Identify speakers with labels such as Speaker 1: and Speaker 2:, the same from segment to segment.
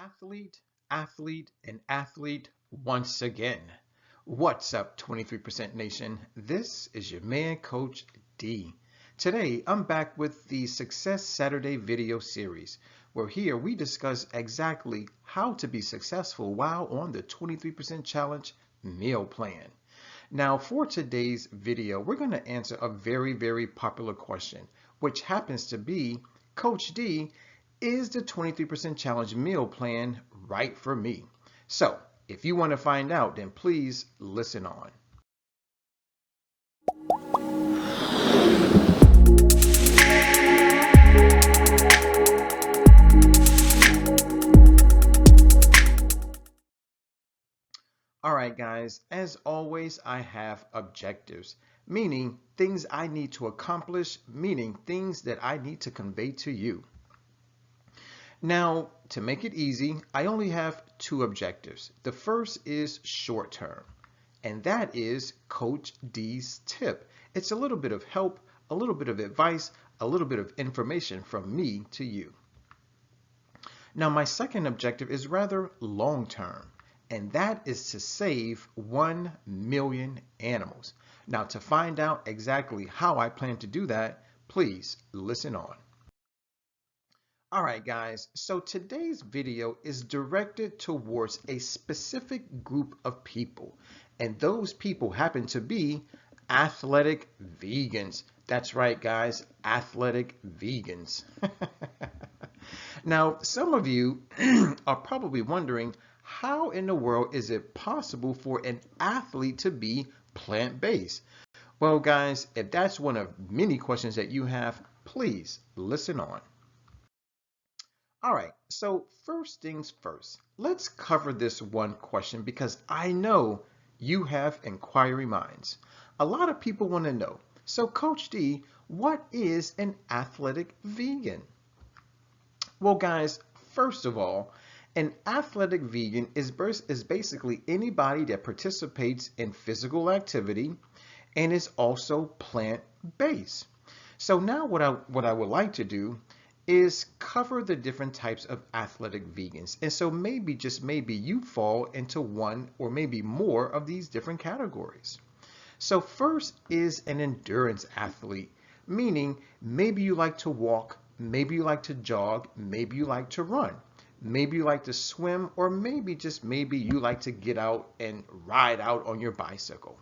Speaker 1: Athlete, athlete, and athlete once again. What's up, 23% Nation? This is your man, Coach D. Today, I'm back with the Success Saturday video series, where here we discuss exactly how to be successful while on the 23% Challenge meal plan. Now, for today's video, we're going to answer a very popular question, which happens to be, Coach D, is the 23% challenge meal plan right for me? So if you want to find out, then please listen on. All right, guys, as always, I have objectives, meaning things I need to accomplish, meaning things that I need to convey to you. Now, to make it easy, I only have two objectives. The first is short term, and that is Coach D's tip. It's a little bit of help, a little bit of advice, a little bit of information from me to you. Now, my second objective is rather long term, and that is to save 1 million animals. Now, to find out exactly how I plan to do that, please listen on. All right, guys, so today's video is directed towards a specific group of people, and those people happen to be athletic vegans. That's right, guys, athletic vegans. Now, some of you are probably wondering, how in the world is it possible for an athlete to be plant-based? Well, guys, if that's one of many questions that you have, please listen on. All right, so first things first, let's cover this one question because I know you have inquiry minds. A lot of people want to know, so Coach D, what is an athletic vegan? Well, guys, first of all, an athletic vegan is basically anybody that participates in physical activity and is also plant-based. So now what I would like to do is cover the different types of athletic vegans. And so maybe, just maybe, you fall into one or maybe more of these different categories. So first is an endurance athlete, meaning maybe you like to walk, maybe you like to jog, maybe you like to run, maybe you like to swim, or maybe, just maybe, you like to get out and ride out on your bicycle.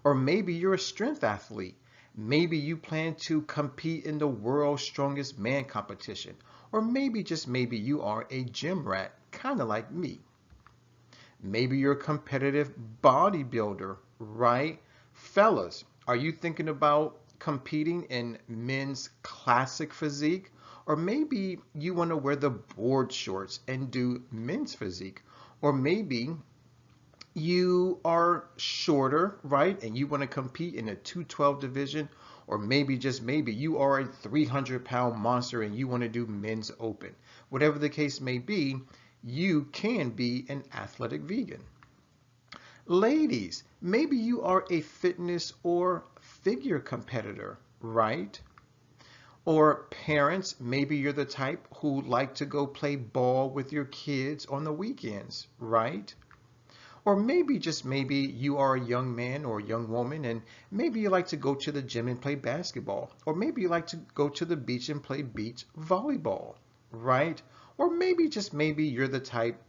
Speaker 1: Or maybe you're a strength athlete. Maybe you plan to compete in the world's strongest man competition. Or maybe, just maybe, you are a gym rat, kind of like me. Maybe you're a competitive bodybuilder, right? Fellas, are you thinking about competing in men's classic physique? Or maybe you want to wear the board shorts and do men's physique. Or maybe you are shorter, right? And you want to compete in a 212 division, or maybe, just maybe, you are a 300-pound monster and you want to do men's open. Whatever the case may be, you can be an athletic vegan. Ladies, maybe you are a fitness or figure competitor, right? Or parents, maybe you're the type who like to go play ball with your kids on the weekends, right? Or maybe, just maybe, you are a young man or a young woman and maybe you like to go to the gym and play basketball. Or maybe you like to go to the beach and play beach volleyball, right? Or maybe, just maybe, you're the type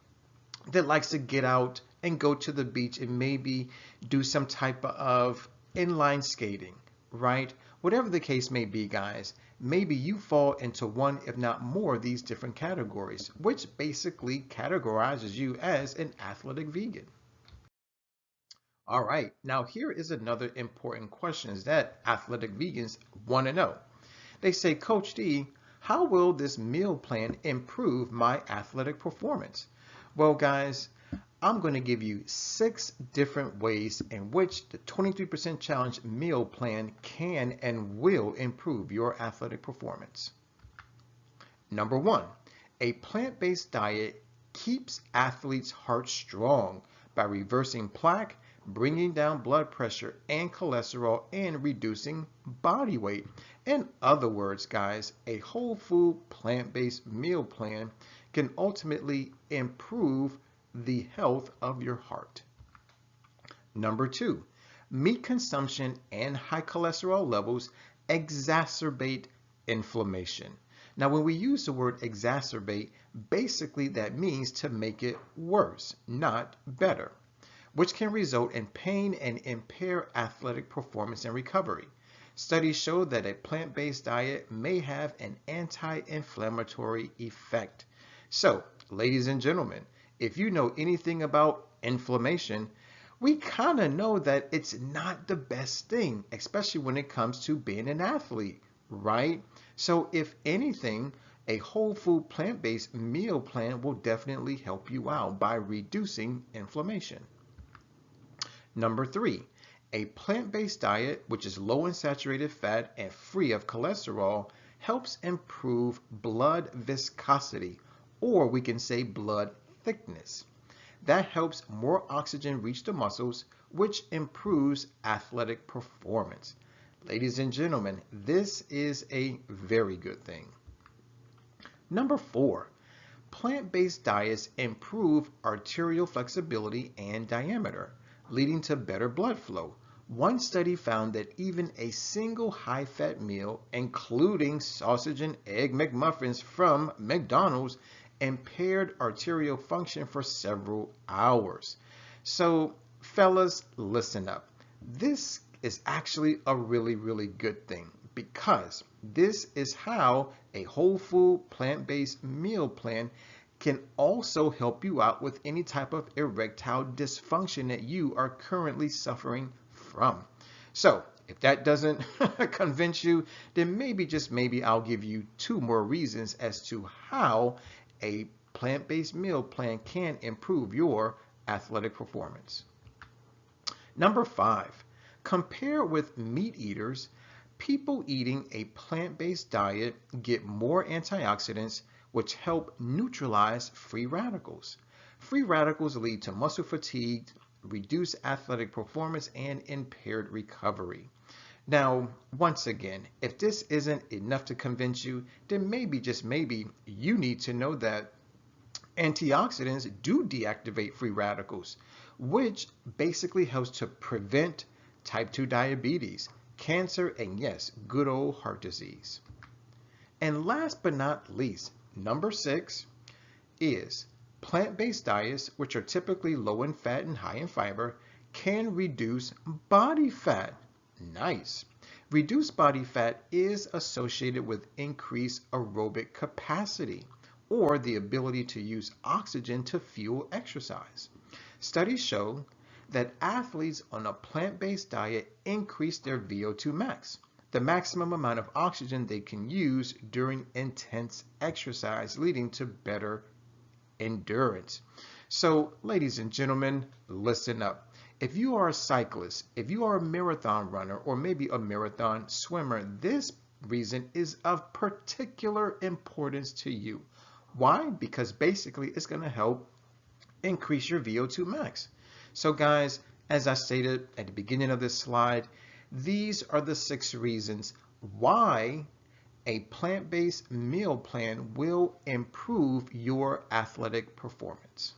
Speaker 1: that likes to get out and go to the beach and maybe do some type of inline skating, right? Whatever the case may be, guys, maybe you fall into one, if not more, of these different categories, which basically categorizes you as an athletic vegan. All right, now here is another important question that athletic vegans want to know. They say, Coach D, how will this meal plan improve my athletic performance? Well, guys, I'm going to give you 6 different ways in which the 23% challenge meal plan can and will improve your athletic performance. Number 1, a plant-based diet keeps athletes' hearts strong by reversing plaque, bringing down blood pressure and cholesterol, and reducing body weight. In other words, guys, a whole food plant-based meal plan can ultimately improve the health of your heart. Number two, meat consumption and high cholesterol levels exacerbate inflammation. Now, when we use the word exacerbate, basically that means to make it worse, not better, which can result in pain and impair athletic performance and recovery. Studies show that a plant-based diet may have an anti-inflammatory effect. So, ladies and gentlemen, if you know anything about inflammation, we kind of know that it's not the best thing, especially when it comes to being an athlete, right? So if anything, a whole food plant-based meal plan will definitely help you out by reducing inflammation. Number three, a plant-based diet, which is low in saturated fat and free of cholesterol, helps improve blood viscosity, or we can say blood thickness. That helps more oxygen reach the muscles, which improves athletic performance. Ladies and gentlemen, this is a very good thing. Number four, plant-based diets improve arterial flexibility and diameter, leading to better blood flow. One study found that even a single high-fat meal, including sausage and egg McMuffins from McDonald's, impaired arterial function for several hours. So, fellas, listen up. This is actually a really good thing because this is how a whole food plant-based meal plan can also help you out with any type of erectile dysfunction that you are currently suffering from. So, if that doesn't convince you, then maybe, just maybe, I'll give you two more reasons as to how a plant-based meal plan can improve your athletic performance. Number five, compare with meat eaters. People eating a plant-based diet get more antioxidants, which help neutralize free radicals. Free radicals lead to muscle fatigue, reduced athletic performance, and impaired recovery. Now, once again, if this isn't enough to convince you, then maybe, just maybe, you need to know that antioxidants do deactivate free radicals, which basically helps to prevent type 2 diabetes, cancer, and yes, good old heart disease. And last but not least, number six is plant-based diets, which are typically low in fat and high in fiber, can reduce body fat. Nice. Reduced body fat is associated with increased aerobic capacity, or the ability to use oxygen to fuel exercise. Studies show that athletes on a plant-based diet increase their VO2 max, the maximum amount of oxygen they can use during intense exercise, leading to better endurance. So, ladies and gentlemen, listen up. If you are a cyclist, if you are a marathon runner, or maybe a marathon swimmer, this reason is of particular importance to you. Why? Because basically it's going to help increase your VO2 max. So guys, as I stated at the beginning of this slide, these are the 6 reasons why a plant-based meal plan will improve your athletic performance.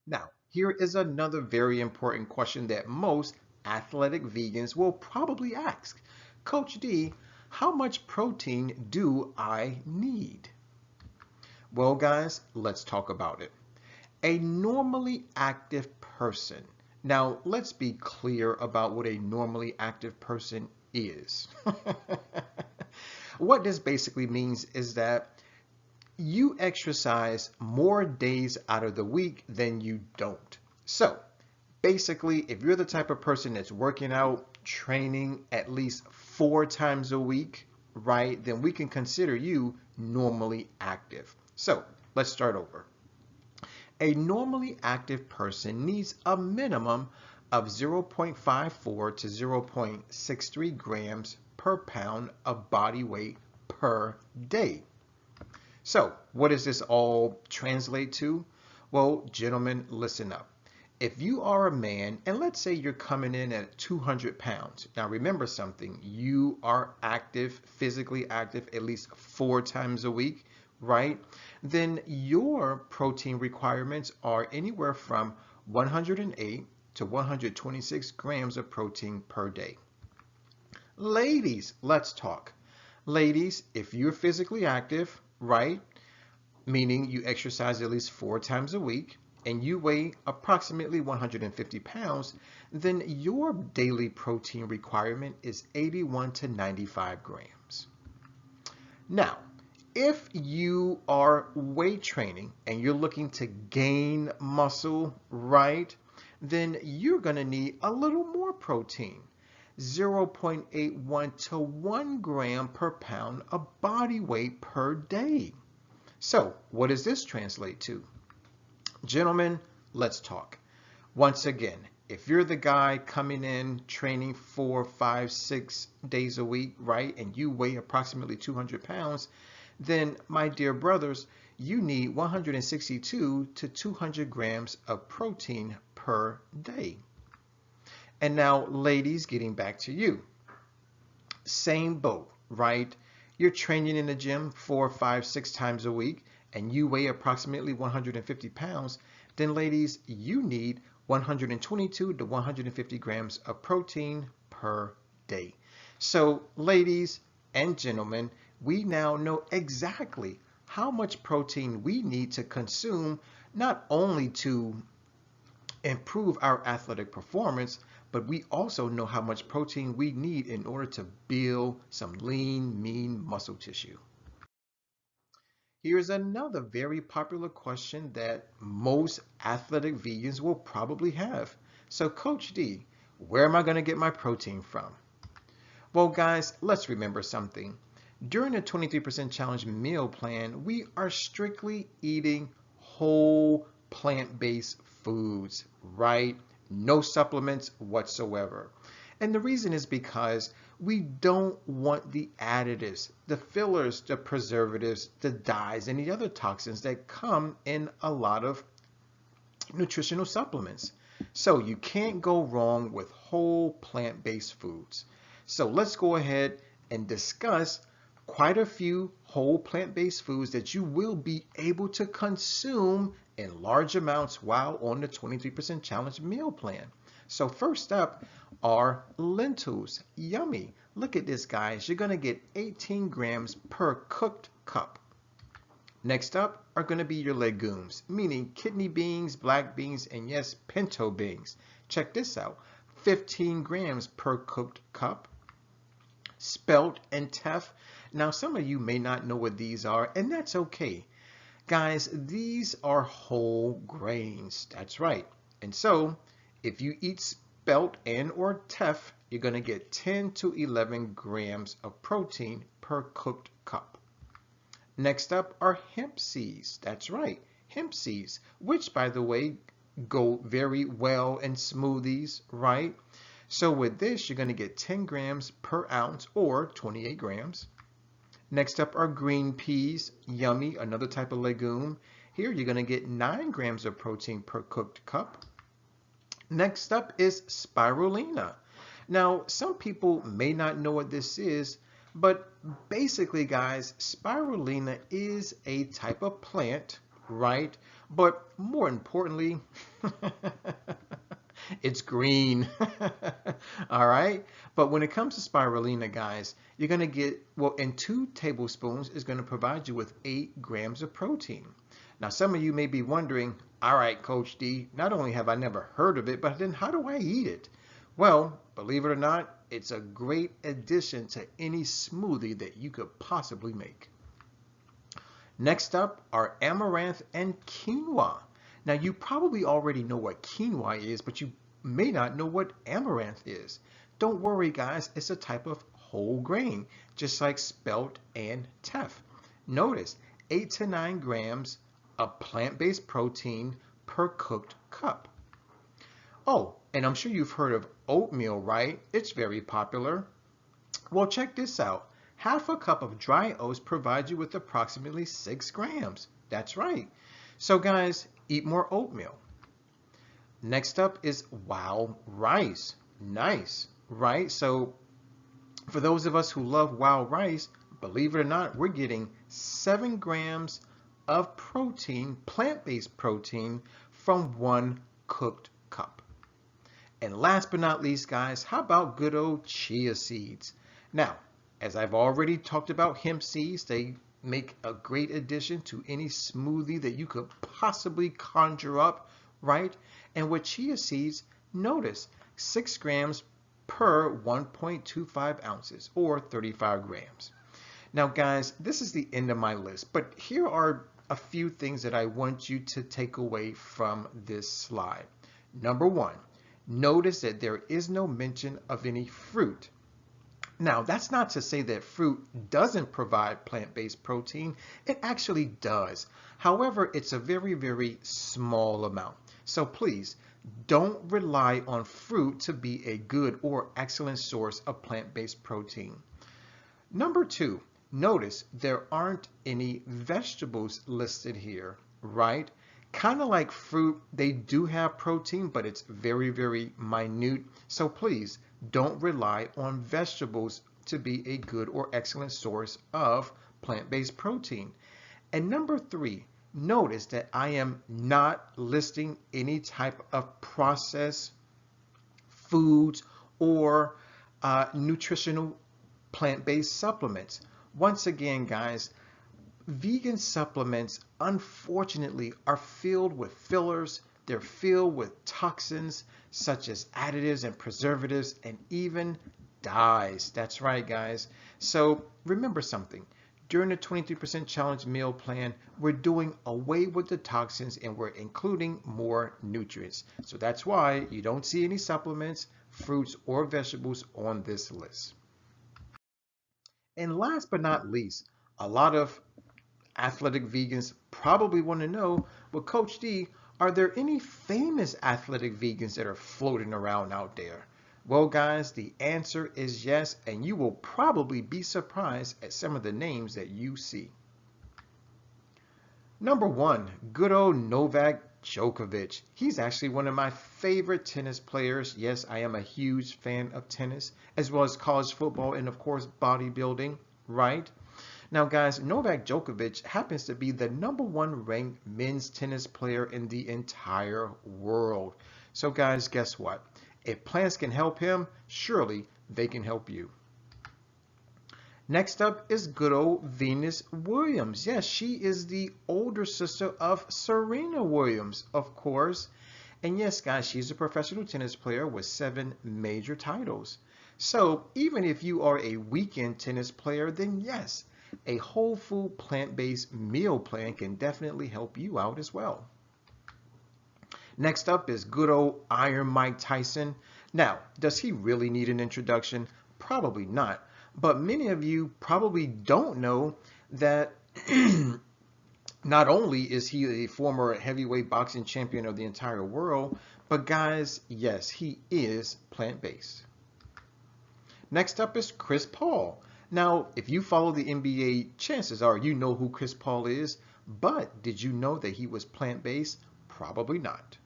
Speaker 1: Now, here is another very important question that most athletic vegans will probably ask. Coach D, how much protein do I need? Well, guys, let's talk about it. A normally active person. Now, let's be clear about what a normally active person is. What this basically means is that you exercise more days out of the week than you don't. So, basically, if you're the type of person that's working out, training at least 4 times a week, right, then we can consider you normally active. So, let's start over. A normally active person needs a minimum of 0.54 to 0.63 grams per pound of body weight per day. So, what does this all translate to? Well, gentlemen, listen up. if you are a man, and let's say you're coming in at 200 pounds. Now remember something, you are active, physically active at least 4 times a week, right? Then your protein requirements are anywhere from 108 to 126 grams of protein per day. Ladies, let's talk. Ladies, if you're physically active, right, meaning you exercise at least 4 times a week, and you weigh approximately 150 pounds, then your daily protein requirement is 81 to 95 grams. Now, if you are weight training and you're looking to gain muscle, right, then you're going to need a little more protein. 0.81 to 1 gram per pound of body weight per day. So what does this translate to? Gentlemen, let's talk. Once again, if you're the guy coming in training 4, 5, 6 days a week, right, and you weigh approximately 200 pounds, then my dear brothers, you need 162 to 200 grams of protein per day. And now, ladies, getting back to you. Same boat, right? You're training in the gym 4, 5, 6 times a week, and you weigh approximately 150 pounds, then ladies, you need 122 to 150 grams of protein per day. So ladies and gentlemen, we now know exactly how much protein we need to consume, not only to improve our athletic performance, but we also know how much protein we need in order to build some lean, mean muscle tissue. Here's another very popular question that most athletic vegans will probably have. So Coach D, where am I going to get my protein from? Well, guys, let's remember something. During the 23% challenge meal plan, we are strictly eating whole plant-based foods, right? No supplements whatsoever. And the reason is because we don't want the additives, the fillers, the preservatives, the dyes, and the other toxins that come in a lot of nutritional supplements. So you can't go wrong with whole plant-based foods. So let's go ahead and discuss quite a few whole plant-based foods that you will be able to consume in large amounts while on the 23% challenge meal plan. So first up are lentils. Yummy. Look at this, guys. You're going to get 18 grams per cooked cup. Next up are going to be your legumes, meaning kidney beans, black beans, and yes, pinto beans. Check this out. 15 grams per cooked cup. Spelt and teff. Now, some of you may not know what these are, and that's okay. Guys, these are whole grains. That's right. And so, if you eat spelt and or teff, you're going to get 10 to 11 grams of protein per cooked cup. Next up are hemp seeds. That's right, hemp seeds, which, by the way, go very well in smoothies, right? So with this, you're going to get 10 grams per ounce or 28 grams. Next up are green peas. Yummy, another type of legume. Here you're going to get 9 grams of protein per cooked cup. Next up is spirulina. Now, some people may not know what this is, but basically, guys, spirulina is a type of plant, right? But more importantly, it's green. All right. But when it comes to spirulina, guys, you're going to get, well, in 2 tablespoons is going to provide you with 8 grams of protein. Now, some of you may be wondering, all right, Coach D, not only have I never heard of it, but then how do I eat it? Well, believe it or not, it's a great addition to any smoothie that you could possibly make. Next up are amaranth and quinoa. Now, you probably already know what quinoa is, but you may not know what amaranth is. Don't worry, guys. It's a type of whole grain, just like spelt and teff. Notice 8 to 9 grams of plant-based protein per cooked cup. Oh, and I'm sure you've heard of oatmeal, right? It's very popular. Well, check this out. Half a cup of dry oats provides you with approximately 6 grams. That's right. So guys, eat more oatmeal. Next up is wild rice. Nice, right? So for those of us who love wild rice, believe it or not, we're getting 7 grams of protein, plant-based protein, from 1 cooked cup. And last but not least, guys, how about good old chia seeds? Now, as I've already talked about hemp seeds, they make a great addition to any smoothie that you could possibly conjure up, right? And with chia seeds, notice 6 grams per 1.25 ounces or 35 grams. Now, guys, this is the end of my list, but here are a few things that I want you to take away from this slide. Number 1, notice that there is no mention of any fruit. Now, that's not to say that fruit doesn't provide plant-based protein. It actually does. However, it's a very, very small amount. So please, don't rely on fruit to be a good or excellent source of plant-based protein. Number 2, notice there aren't any vegetables listed here, right? Kind of like fruit, they do have protein, but it's very, very minute. So please don't rely on vegetables to be a good or excellent source of plant-based protein. And number 3, notice that I am not listing any type of processed foods or nutritional plant-based supplements. Once again, guys, vegan supplements, unfortunately, are filled with fillers. They're filled with toxins such as additives and preservatives and even dyes. That's right, guys. So remember something. During the 23% challenge meal plan, we're doing away with the toxins and we're including more nutrients. So that's why you don't see any supplements, fruits, or vegetables on this list. And last but not least, a lot of athletic vegans probably want to know, well, Coach D, are there any famous athletic vegans that are floating around out there? Well, guys, the answer is yes, and you will probably be surprised at some of the names that you see. Number 1, good old Novak Djokovic. He's actually one of my favorite tennis players. Yes, I am a huge fan of tennis, as well as college football and, of course, bodybuilding, right? Now, guys, Novak Djokovic happens to be the number 1 ranked men's tennis player in the entire world. So, guys, guess what? If plants can help him, surely they can help you. Next up is good old Venus Williams. Yes, she is the older sister of Serena Williams, of course. And yes, guys, she's a professional tennis player with 7 major titles. So even if you are a weekend tennis player, then yes, a whole food plant-based meal plan can definitely help you out as well. Next up is good old Iron Mike Tyson. Now, does he really need an introduction? Probably not. But many of you probably don't know that not only is he a former heavyweight boxing champion of the entire world, but guys, yes, he is plant-based. Next up is Chris Paul. Now, if you follow the NBA, chances are you know who Chris Paul is, but did you know that he was plant-based? Probably not.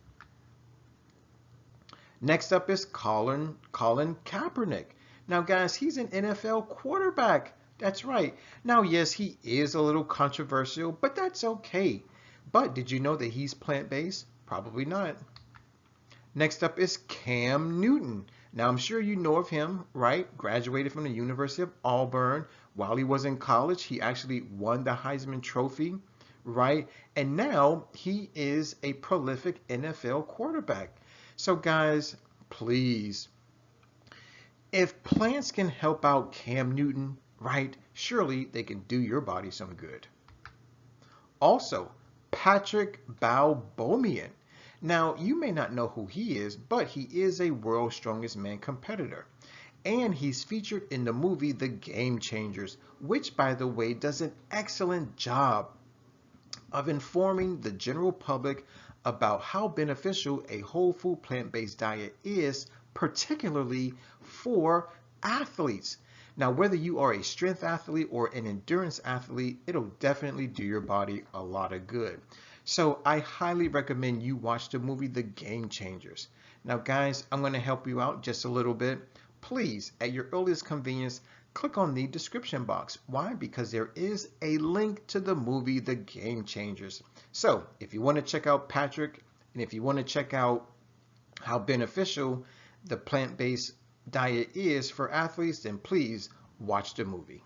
Speaker 1: Next up is Colin Kaepernick. Now, guys, he's an NFL quarterback. That's right. Now, yes, he is a little controversial, but that's okay. But did you know that he's plant-based? Probably not. Next up is Cam Newton. Now, I'm sure you know of him, right? Graduated from the University of Auburn. While he was in college, he actually won the Heisman Trophy, right? And now he is a prolific NFL quarterback. So, guys, please, if plants can help out Cam Newton, right, surely they can do your body some good. Also, Patrick Balbomian. Now, you may not know who he is, but he is a World's Strongest Man competitor. And he's featured in the movie The Game Changers, which, by the way, does an excellent job of informing the general public about how beneficial a whole food plant-based diet is, particularly for athletes. Now, whether you are a strength athlete or an endurance athlete, it'll definitely do your body a lot of good. So I highly recommend you watch the movie The Game Changers. Now, guys, I'm going to help you out just a little bit. Please, at your earliest convenience, click on the description box. Why? Because there is a link to the movie The Game Changers. So if you want to check out Patrick, and if you want to check out how beneficial the plant-based diet is for athletes, then please watch the movie.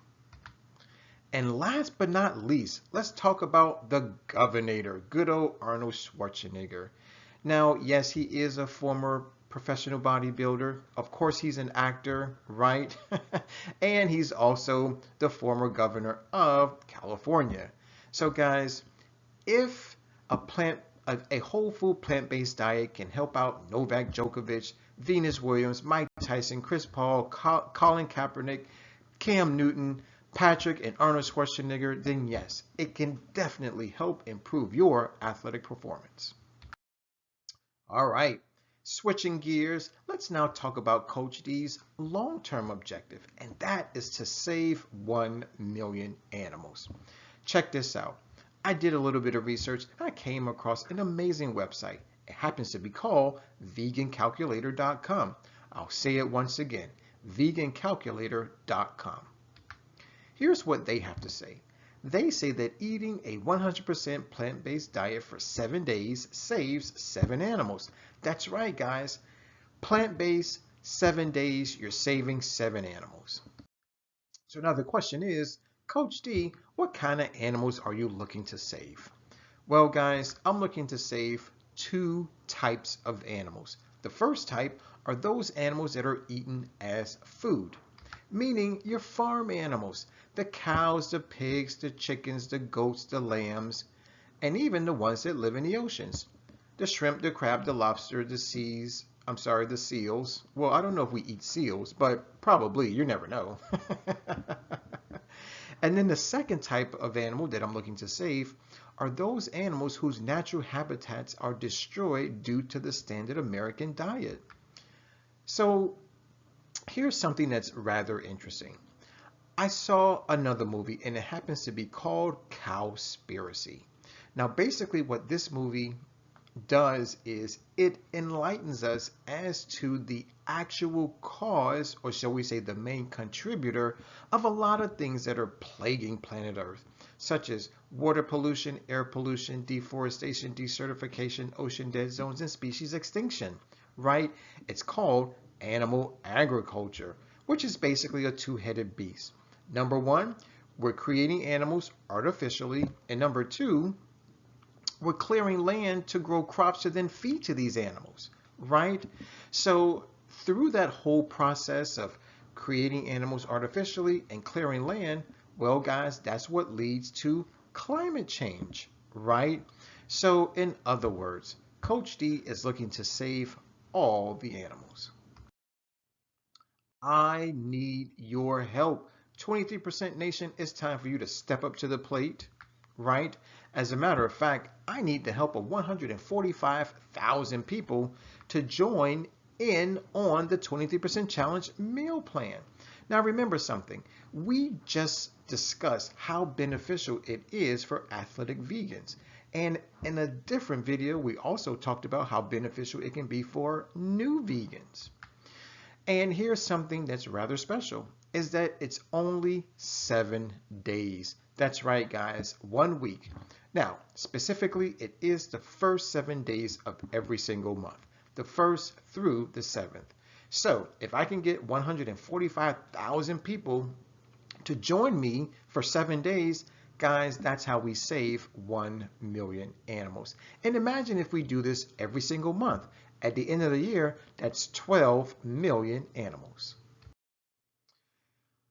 Speaker 1: And last but not least, let's talk about the Governor, good old Arnold Schwarzenegger. Now, yes, he is a former professional bodybuilder. Of course, he's an actor, right? And he's also the former governor of California. So, guys, if a whole food plant-based diet can help out Novak Djokovic, Venus Williams, Mike Tyson, Chris Paul, Colin Kaepernick, Cam Newton, Patrick, and Arnold Schwarzenegger, then yes, it can definitely help improve your athletic performance. All right, switching gears, let's now talk about Coach D's long-term objective, and that is to save 1 million animals. Check this out. I did a little bit of research and I came across an amazing website. It happens to be called vegancalculator.com. I'll say it once again, vegancalculator.com. Here's what they have to say. They say that eating a 100% plant-based diet for 7 days saves 7 animals. That's right, guys. Plant-based, 7 days, you're saving 7 animals. So now the question is, Coach D, what kind of animals are you looking to save? Well, guys, I'm looking to save 2 types of animals. The first type are those animals that are eaten as food, meaning your farm animals, the cows, the pigs, the chickens, the goats, the lambs, and even the ones that live in the oceans. The shrimp, the crab, the lobster, the seals. Well, I don't know if we eat seals, but probably, you never know. And then the second type of animal that I'm looking to save are those animals whose natural habitats are destroyed due to the standard American diet. So here's something that's rather interesting. I saw another movie and it happens to be called Cowspiracy. Now basically what this movie does is it enlightens us as to the actual cause, or shall we say the main contributor, of a lot of things that are plaguing planet Earth, such as water pollution, air pollution, deforestation, desertification, ocean dead zones, and species extinction, right? It's called animal agriculture, which is basically a two-headed beast. Number one, we're creating animals artificially, and number two, we're clearing land to grow crops to then feed to these animals, right? So through that whole process of creating animals artificially and clearing land, well, guys, that's what leads to climate change, right? So in other words, Coach D is looking to save all the animals. I need your help. 23% Nation, it's time for you to step up to the plate, right? As a matter of fact, I need the help of 145,000 people to join in on the 23% Challenge meal plan. Now remember something, we just discussed how beneficial it is for athletic vegans. And in a different video, we also talked about how beneficial it can be for new vegans. And here's something that's rather special, is that it's only 7 days. That's right, guys, 1 week. Now, specifically, it is the first 7 days of every single month, the 1st through the 7th. So if I can get 145,000 people to join me for 7 days, guys, that's how we save 1 million animals. And imagine if we do this every single month. At the end of the year, that's 12 million animals.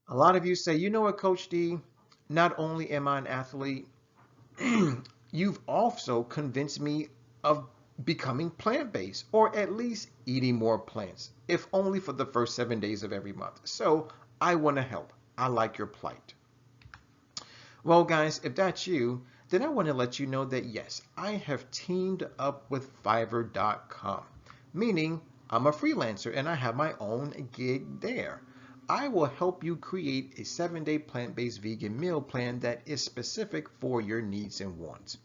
Speaker 1: A lot of you say, you know what, Coach D, not only am I an athlete, you've also convinced me of becoming plant-based, or at least eating more plants, if only for the first 7 days of every month. So I want to help. I like your plight. Well, guys, if that's you, then I want to let you know that yes, I have teamed up with Fiverr.com, meaning I'm a freelancer and I have my own gig there. I will help you create a 7-day plant-based vegan meal plan that is specific for your needs and wants.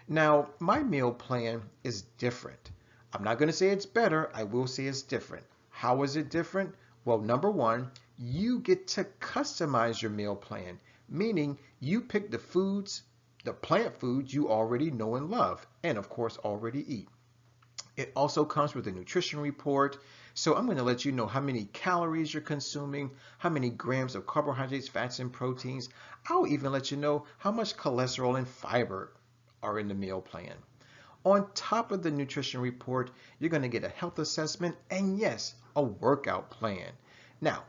Speaker 1: Now, my meal plan is different. I'm not going to say it's better. I will say it's different. How is it different? Well, number one, you get to customize your meal plan, meaning you pick the foods, the plant foods you already know and love, and of course already eat. It also comes with a nutrition report. So I'm going to let you know how many calories you're consuming, how many grams of carbohydrates, fats, and proteins. I'll even let you know how much cholesterol and fiber are in the meal plan. On top of the nutrition report, you're going to get a health assessment and yes, a workout plan. Now,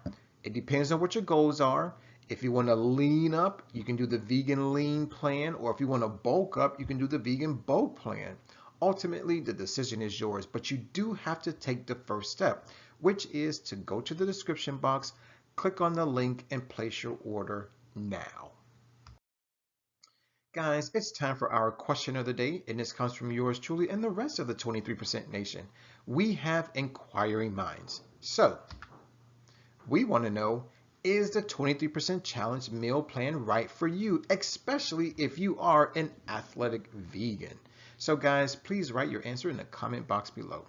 Speaker 1: it depends on what your goals are. If you want to lean up, you can do the vegan lean plan, or if you want to bulk up, you can do the vegan bulk plan. Ultimately, the decision is yours, but you do have to take the first step, which is to go to the description box, click on the link, and place your order now. Guys, it's time for our question of the day, and this comes from yours truly and the rest of the 23% Nation. We have inquiring minds. So, we want to know, is the 23% challenge meal plan right for you, especially if you are an athletic vegan? So guys, please write your answer in the comment box below.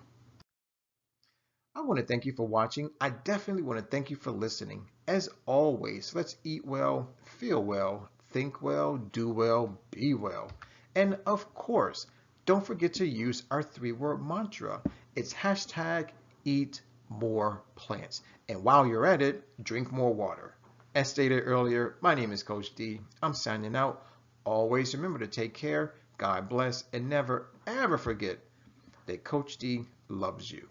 Speaker 1: I want to thank you for watching. I definitely want to thank you for listening. As always, let's eat well, feel well, think well, do well, be well. And of course, don't forget to use our 3-word mantra. It's hashtag eat more plants. And while you're at it, drink more water. As stated earlier, my name is Coach D. I'm signing out. Always remember to take care, God bless, and never ever forget that Coach D loves you.